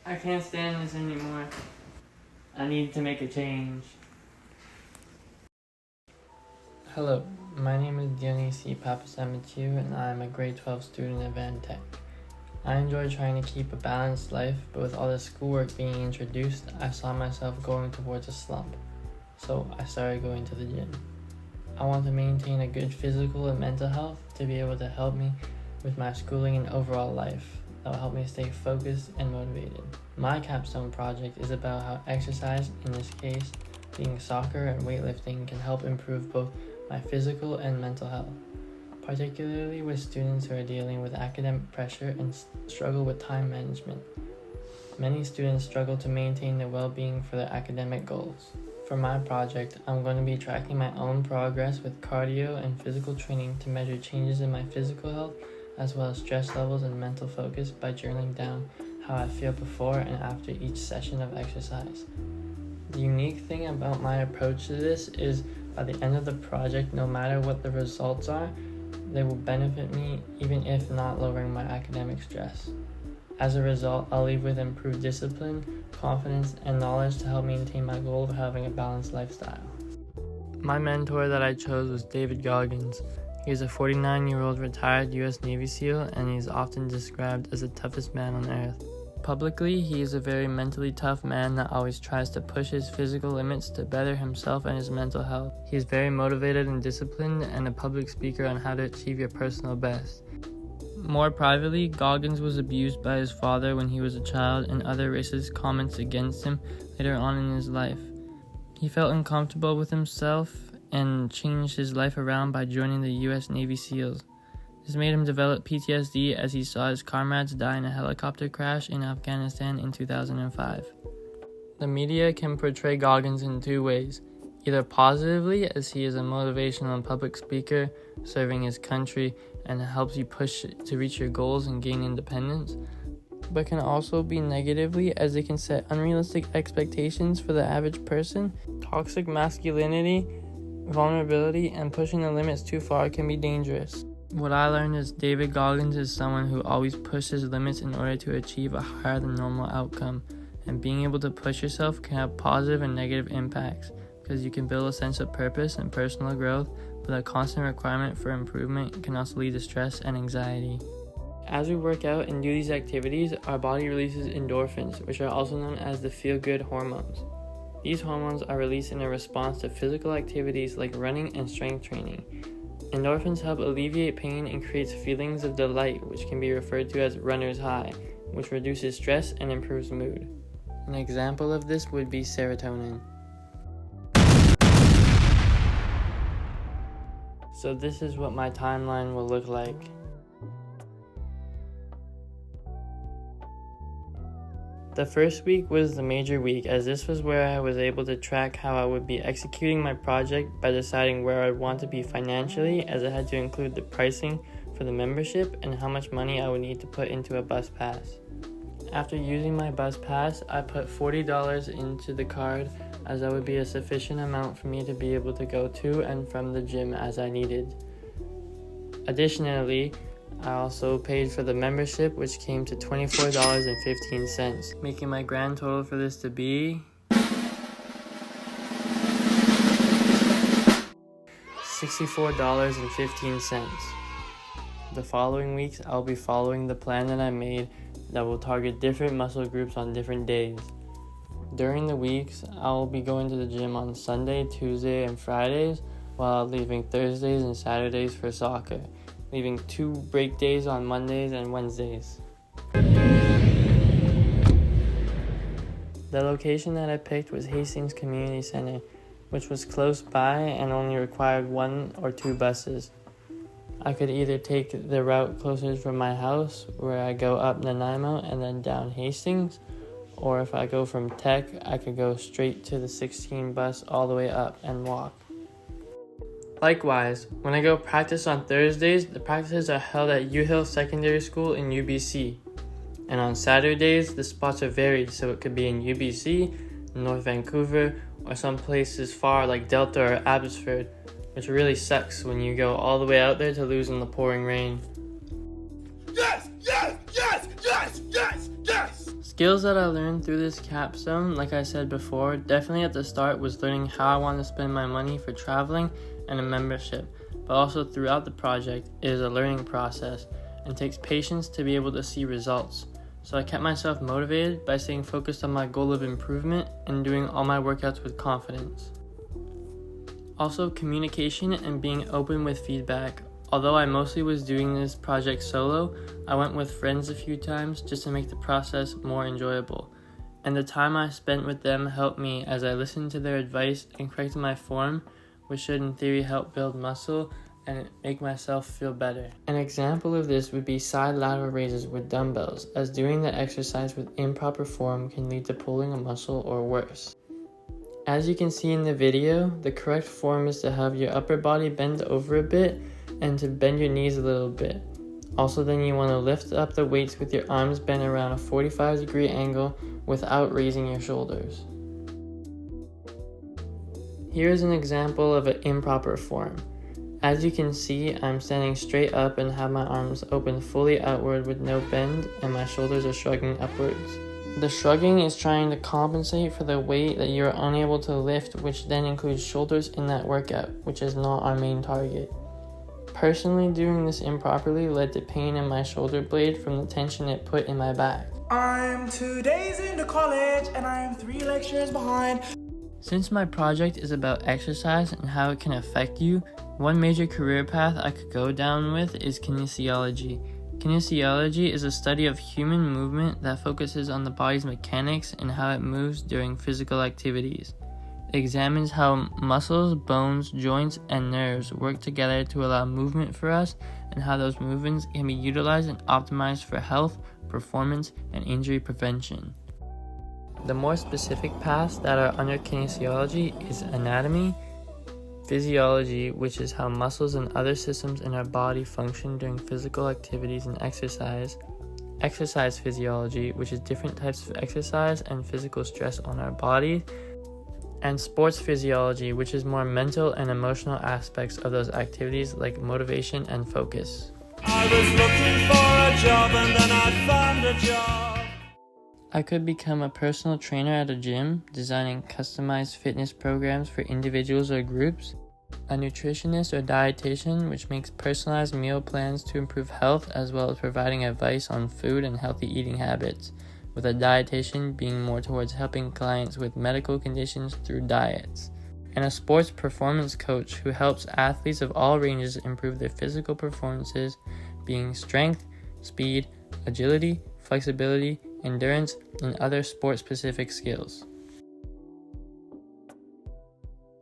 I can't stand this anymore. I need to make a change. Hello, my name is Dionisi Papasamathieu and I am a grade 12 student at Van Tech. I enjoy trying to keep a balanced life, but with all the schoolwork being introduced, I saw myself going towards a slump. So I started going to the gym. I want to maintain a good physical and mental health to be able to help me with my schooling and overall life. That will help me stay focused and motivated. My capstone project is about how exercise, in this case, being soccer and weightlifting, can help improve both my physical and mental health, particularly with students who are dealing with academic pressure and struggle with time management. Many students struggle to maintain their well-being for their academic goals. For my project, I'm going to be tracking my own progress with cardio and physical training to measure changes in my physical health, as well as stress levels and mental focus by journaling down how I feel before and after each session of exercise. The unique thing about my approach to this is by the end of the project, no matter what the results are, they will benefit me even if not lowering my academic stress. As a result, I'll leave with improved discipline, confidence, and knowledge to help maintain my goal of having a balanced lifestyle. My mentor that I chose was David Goggins. He is a 49-year-old retired U.S. Navy SEAL, and he is often described as the toughest man on earth. Publicly, he is a very mentally tough man that always tries to push his physical limits to better himself and his mental health. He is very motivated and disciplined, and a public speaker on how to achieve your personal best. More privately, Goggins was abused by his father when he was a child and other racist comments against him later on in his life. He felt uncomfortable with himself and changed his life around by joining the U.S. Navy SEALs. This made him develop PTSD as he saw his comrades die in a helicopter crash in Afghanistan in 2005. The media can portray Goggins in two ways, either positively, as he is a motivational and public speaker serving his country and helps you push to reach your goals and gain independence, but can also be negatively, as it can set unrealistic expectations for the average person. Toxic masculinity, vulnerability, and pushing the limits too far can be dangerous. What I learned is David Goggins is someone who always pushes limits in order to achieve a higher than normal outcome, and being able to push yourself can have positive and negative impacts, because you can build a sense of purpose and personal growth, but a constant requirement for improvement can also lead to stress and anxiety. As we work out and do these activities, our body releases endorphins, which are also known as the feel-good hormones. These hormones are released in a response to physical activities like running and strength training. Endorphins help alleviate pain and creates feelings of delight, which can be referred to as runner's high, which reduces stress and improves mood. An example of this would be serotonin. So this is what my timeline will look like. The first week was the major week, as this was where I was able to track how I would be executing my project by deciding where I'd want to be financially, as I had to include the pricing for the membership and how much money I would need to put into a bus pass. After using my bus pass, I put $40 into the card, as that would be a sufficient amount for me to be able to go to and from the gym as I needed. Additionally, I also paid for the membership, which came to $24.15, making my grand total for this to be $64.15. The following weeks, I'll be following the plan that I made that will target different muscle groups on different days. During the weeks, I'll be going to the gym on Sunday, Tuesday, and Fridays, while leaving Thursdays and Saturdays for soccer, leaving 2 break days on Mondays and Wednesdays. The location that I picked was Hastings Community Center, which was close by and only required 1 or 2 buses. I could either take the route closest from my house, where I go up Nanaimo and then down Hastings, or if I go from Tech, I could go straight to the 16 bus all the way up and walk. Likewise, when I go practice on Thursdays, the practices are held at U Hill Secondary School in UBC. And on Saturdays, the spots are varied, so it could be in UBC, North Vancouver, or some places far like Delta or Abbotsford, which really sucks when you go all the way out there to lose in the pouring rain. Yes! Yes! Yes! Yes! Yes! Yes! Skills that I learned through this capstone, like I said before, definitely at the start was learning how I want to spend my money for traveling and a membership, but also throughout the project it is a learning process and takes patience to be able to see results. So I kept myself motivated by staying focused on my goal of improvement and doing all my workouts with confidence. Also, communication and being open with feedback. Although I mostly was doing this project solo, I went with friends a few times just to make the process more enjoyable. And the time I spent with them helped me as I listened to their advice and corrected my form, which should in theory help build muscle and make myself feel better. An example of this would be side lateral raises with dumbbells, as doing the exercise with improper form can lead to pulling a muscle or worse. As you can see in the video, the correct form is to have your upper body bend over a bit and to bend your knees a little bit. Also, then you want to lift up the weights with your arms bent around a 45-degree angle without raising your shoulders. Here is an example of an improper form. As you can see, I'm standing straight up and have my arms open fully outward with no bend, and my shoulders are shrugging upwards. The shrugging is trying to compensate for the weight that you are unable to lift, which then includes shoulders in that workout, which is not our main target. Personally, doing this improperly led to pain in my shoulder blade from the tension it put in my back. I'm 2 days into college and I am 3 lectures behind. Since my project is about exercise and how it can affect you, one major career path I could go down with is kinesiology. Kinesiology is a study of human movement that focuses on the body's mechanics and how it moves during physical activities. It examines how muscles, bones, joints, and nerves work together to allow movement for us and how those movements can be utilized and optimized for health, performance, and injury prevention. The more specific paths that are under kinesiology is anatomy, physiology, which is how muscles and other systems in our body function during physical activities and exercise physiology, which is different types of exercise and physical stress on our body, and sports physiology, which is more mental and emotional aspects of those activities like motivation and focus. I was looking for a job and then I found a job. I could become a personal trainer at a gym, designing customized fitness programs for individuals or groups, a nutritionist or dietitian, which makes personalized meal plans to improve health as well as providing advice on food and healthy eating habits, with a dietitian being more towards helping clients with medical conditions through diets, and a sports performance coach who helps athletes of all ranges improve their physical performances, being strength, speed, agility, flexibility, endurance, and other sport-specific skills.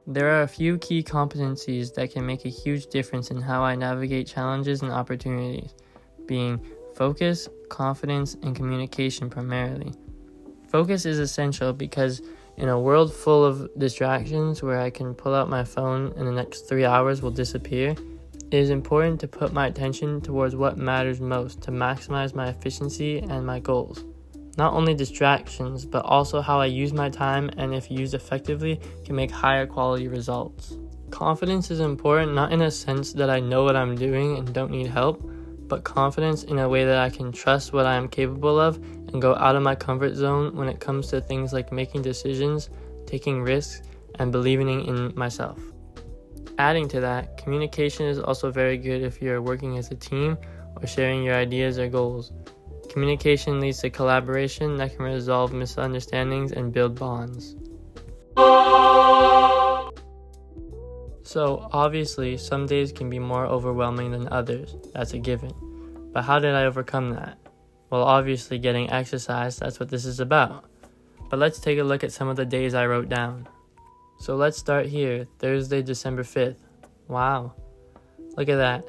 There are a few key competencies that can make a huge difference in how I navigate challenges and opportunities, being focus, confidence, and communication primarily. Focus is essential because in a world full of distractions where I can pull out my phone and the next 3 hours will disappear, it is important to put my attention towards what matters most to maximize my efficiency and my goals. Not only distractions, but also how I use my time and if used effectively can make higher quality results. Confidence is important not in a sense that I know what I'm doing and don't need help, but confidence in a way that I can trust what I am capable of and go out of my comfort zone when it comes to things like making decisions, taking risks, and believing in myself. Adding to that, communication is also very good if you're working as a team or sharing your ideas or goals. Communication leads to collaboration that can resolve misunderstandings and build bonds. So, obviously, some days can be more overwhelming than others. That's a given. But how did I overcome that? Well, obviously, getting exercise, that's what this is about. But let's take a look at some of the days I wrote down. So let's start here, Thursday, December 5th. Wow. Look at that.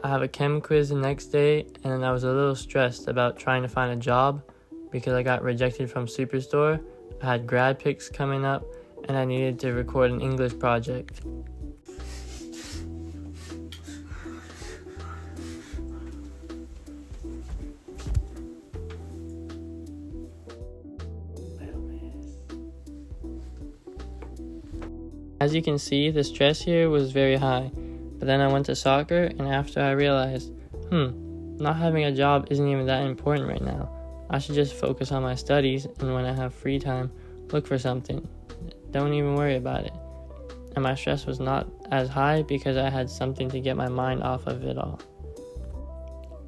I have a chem quiz the next day, and I was a little stressed about trying to find a job because I got rejected from Superstore. I had grad picks coming up, and I needed to record an English project. As you can see, the stress here was very high, but then I went to soccer, and after I realized, not having a job isn't even that important right now. I should just focus on my studies, and when I have free time, look for something. Don't even worry about it. And my stress was not as high because I had something to get my mind off of it all.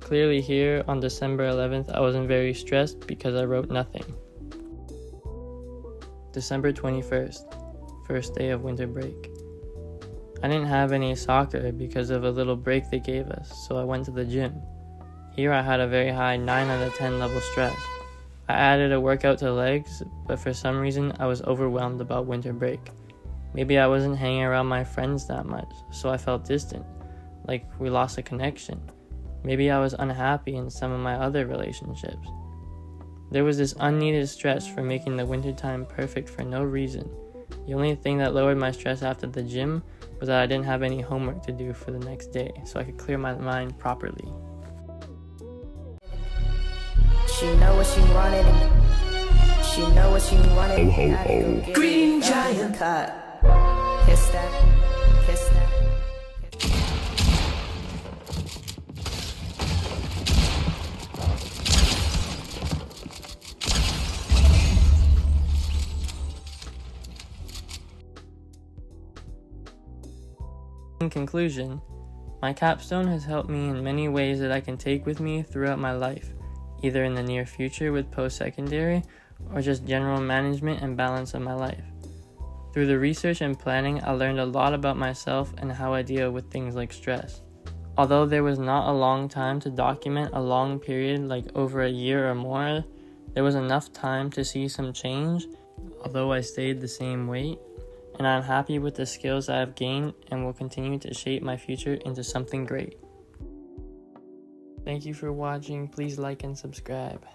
Clearly here on December 11th, I wasn't very stressed because I wrote nothing. December 21st, first day of winter break. I didn't have any soccer because of a little break they gave us, so I went to the gym. Here I had a very high 9 out of 10 level stress. I added a workout to legs, but for some reason I was overwhelmed about winter break. Maybe I wasn't hanging around my friends that much, so I felt distant, like we lost a connection. Maybe I was unhappy in some of my other relationships. There was this unneeded stress for making the wintertime perfect for no reason. The only thing that lowered my stress after the gym was that I didn't have any homework to do for the next day, so I could clear my mind properly. She know what she wanted. She know what she wanted. Ho, ho, ho. Green giant cut. Kiss that. Kiss that. In conclusion, my capstone has helped me in many ways that I can take with me throughout my life, either in the near future with post-secondary or just general management and balance of my life. Through the research and planning, I learned a lot about myself and how I deal with things like stress. Although there was not a long time to document a long period like over a year or more, there was enough time to see some change, although I stayed the same weight, and I'm happy with the skills I have gained and will continue to shape my future into something great. Thank you for watching. Please like and subscribe.